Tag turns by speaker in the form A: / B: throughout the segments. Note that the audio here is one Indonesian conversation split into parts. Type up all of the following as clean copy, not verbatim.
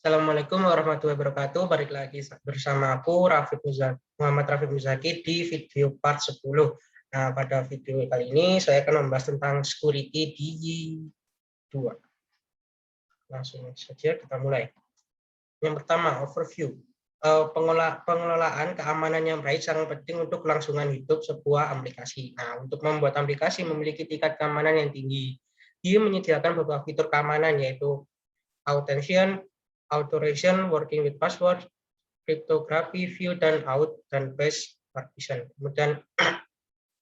A: Assalamualaikum warahmatullahi wabarakatuh. Balik lagi bersama aku Muhammad Rafiq Muzaki di video part 10. Nah, pada video kali ini saya akan membahas tentang security di 2. Langsung saja kita mulai. Yang pertama, overview. Pengelolaan keamanan yang baik sangat penting untuk kelangsungan hidup sebuah aplikasi. Nah, untuk membuat aplikasi memiliki tingkat keamanan yang tinggi, dia menyediakan beberapa fitur keamanan yaitu authentication, authorization, working with password, cryptography, view dan out, dan base partition. Kemudian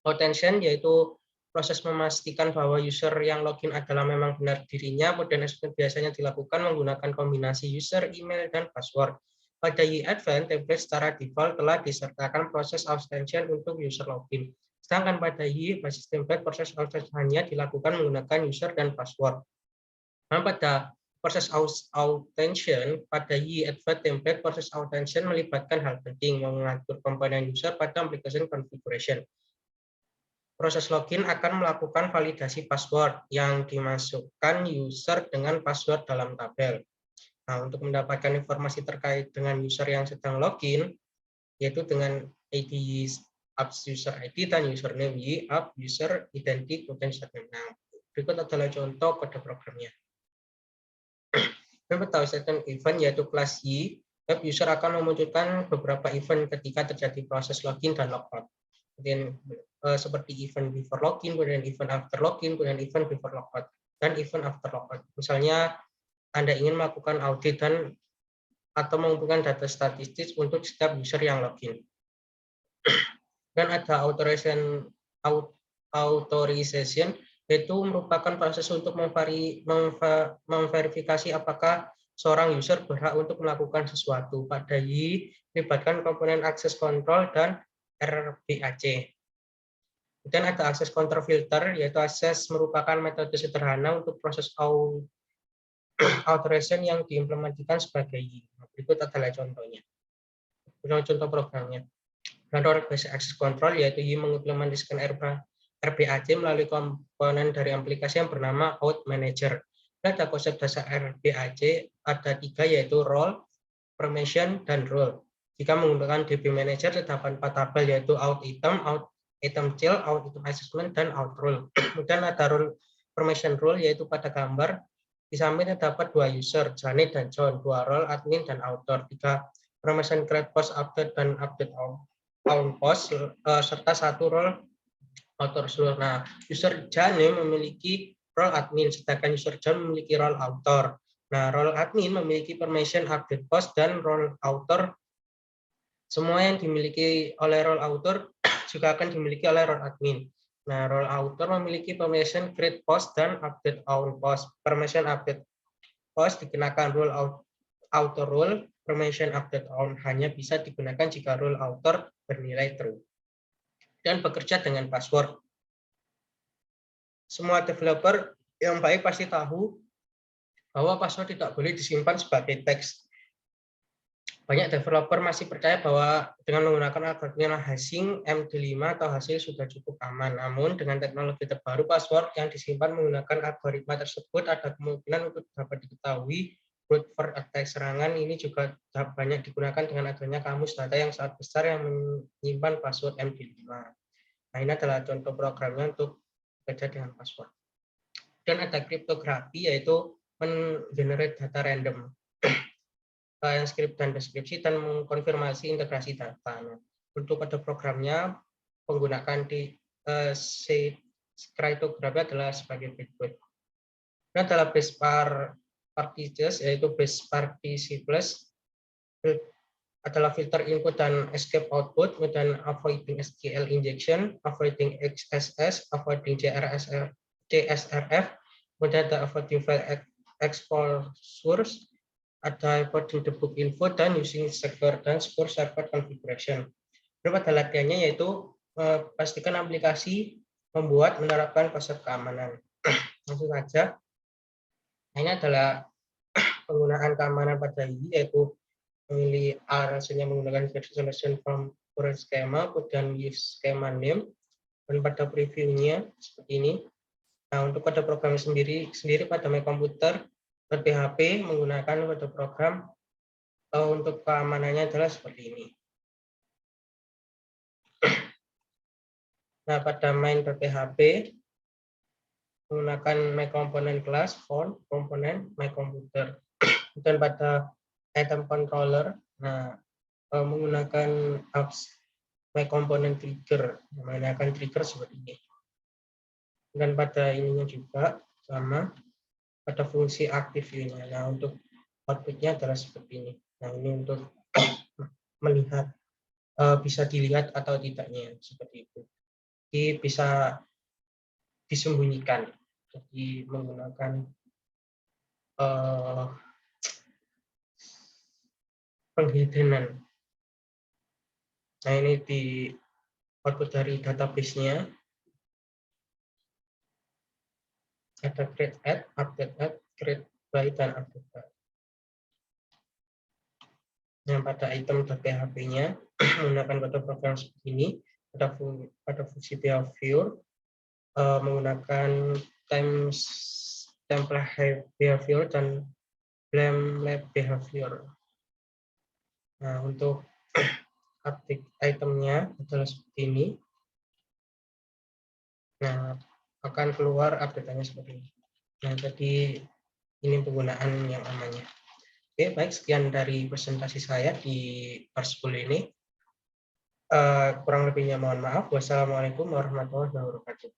A: authentication yaitu proses memastikan bahwa user yang login adalah memang benar dirinya, dan biasanya dilakukan menggunakan kombinasi user, email, dan password. Pada Advanced, template secara default telah disertakan proses authentication untuk user login. Sedangkan pada basis template, proses authentication hanya dilakukan menggunakan user dan password. Nah, pada proses authentication pada Advanced template, proses authentication melibatkan hal penting, mengatur komponen user pada application configuration. Proses login akan melakukan validasi password yang dimasukkan user dengan password dalam tabel. Nah, untuk mendapatkan informasi terkait dengan user yang sedang login, yaitu dengan ID apps user ID dan username app user identity kemudian username. Nah, berikut adalah contoh kode programnya. Tahu setting event yaitu kelas Y, web user akan memunculkan beberapa event ketika terjadi proses login dan logout. Kemudian seperti event before login, kemudian event after login, kemudian event before logout, dan event after logout. Misalnya Anda ingin melakukan audit atau mengumpulkan data statistik untuk setiap user yang login. Dan ada authorization, yaitu merupakan proses untuk memverifikasi apakah seorang user berhak untuk melakukan sesuatu. Pada melibatkan komponen access control dan RBAC. Dan ada access control filter, yaitu akses merupakan metode sederhana untuk proses authorization yang diimplementasikan sebagai Berikut adalah contohnya. Contoh programnya. Role based access control yaitu mengimplementasikan RBAC melalui komponen dari aplikasi yang bernama Out Manager. Ada konsep dasar RBAC ada 3 yaitu role, permission, dan role. Jika menggunakan DB Manager terdapat 4 tabel yaitu out item child, out item assessment, dan out role. Kemudian ada role permission role yaitu pada gambar di samping terdapat 2 user, Janet dan John, 2 role admin dan author, 3 permission create post update dan update on post serta 1 role author role. Nah, user Jane memiliki role admin, sedangkan user John memiliki role author. Nah, role admin memiliki permission update post dan role author. Semua yang dimiliki oleh role author juga akan dimiliki oleh role admin. Nah, role author memiliki permission create post dan update on post. Permission update post dikenakan role author role, permission update on hanya bisa digunakan jika role author bernilai true. Dan bekerja dengan password. Semua developer yang baik pasti tahu bahwa password tidak boleh disimpan sebagai teks. Banyak developer masih percaya bahwa dengan menggunakan algoritma hashing MD5 atau hasil sudah cukup aman. Namun dengan teknologi terbaru, password yang disimpan menggunakan algoritma tersebut ada kemungkinan untuk dapat diketahui. Brute force attack serangan ini juga banyak digunakan dengan adanya kamus data yang sangat besar yang menyimpan password MD5. Nah, ini adalah contoh programnya untuk bekerja dengan password. Dan ada kriptografi yaitu men-generate data random. Yang script dan deskripsi dan mengkonfirmasi integrasi data. Untuk kode programnya menggunakan kriptografi adalah sebagai berikut. Ini adalah base particles yaitu base participles adalah filter input dan escape output, dan avoiding SQL injection, avoiding XSS, avoiding CSRF, kemudian ada avoiding file exposures, ada avoiding debug info, dan using secure dan secure server configuration. Pada latihannya yaitu pastikan aplikasi menerapkan konsep keamanan. Langsung saja. Ini adalah penggunaan keamanan pada yaitu memilih rasanya menggunakan selection from current schema, kemudian use schema name, dan pada previewnya seperti ini. Nah, untuk kode program sendiri pada My Computer PHP menggunakan kode program untuk keamanannya adalah seperti ini. Nah, pada main.php menggunakan myComponent class, font, komponen, myComputer. Dan pada item controller, nah menggunakan apps myComponent trigger, menggunakan trigger seperti ini. Dan pada ininya juga sama, pada fungsi aktif ini. Nah, untuk outputnya adalah seperti ini. Nah, ini untuk melihat bisa dilihat atau tidaknya seperti itu. Jadi bisa disembunyikan. Jadi menggunakan penghiddenan. Nah, ini di output dari database-nya. Ada create add, update add, create by, dan update by. Yang pada item.php-nya menggunakan kode program seperti ini. Pada fungsi behavior menggunakan template behavior dan blame lab behavior. Nah, untuk update itemnya adalah seperti ini. Nah, akan keluar update-nya seperti ini. Nah, jadi ini penggunaan yang amannya. Oke, baik, sekian dari presentasi saya di part 10 ini. Kurang lebihnya mohon maaf. Wassalamualaikum warahmatullahi wabarakatuh.